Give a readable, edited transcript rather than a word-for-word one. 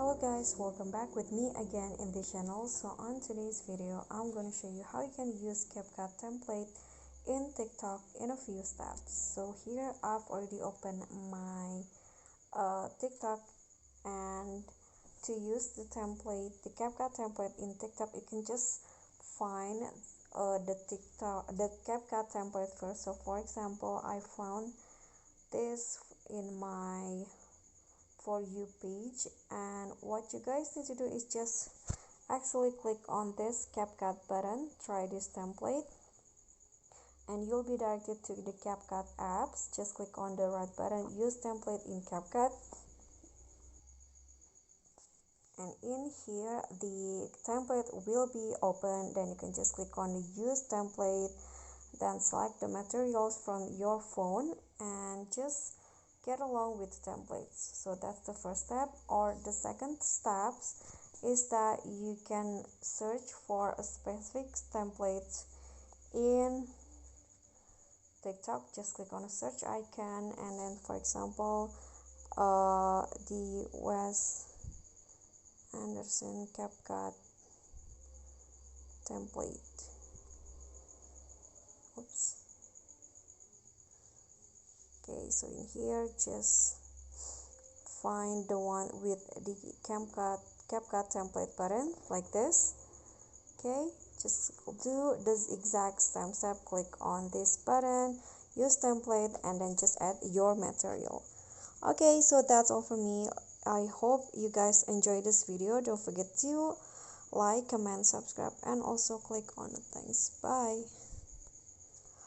Hello guys, welcome back with me again in the channel. So on today's video I'm going to show you how you can use CapCut template in TikTok in a few steps. So here I've already opened my TikTok, and to use the CapCut template in TikTok, you can just find the CapCut template first. So for example, I found this in my For You page, and what you guys need to do is just actually click on this CapCut button, try this template, and you'll be directed to the CapCut apps. Just click on the right button, use template in CapCut, and in here the template will be open. Then you can just click on the use template, then select the materials from your phone and just get along with templates. So that's the first step. Or the second steps is that you can search for a specific template in TikTok. Just click on a search icon, and then for example the Wes Anderson CapCut template. Oops. Okay, so in here just find the one with the CapCut template button like this. Okay, just do this exact same step, click on this button, use template, and then just add your material. Okay, so that's all for me. I hope you guys enjoyed this video. Don't forget to like, comment, subscribe, and also click on the thanks. Bye.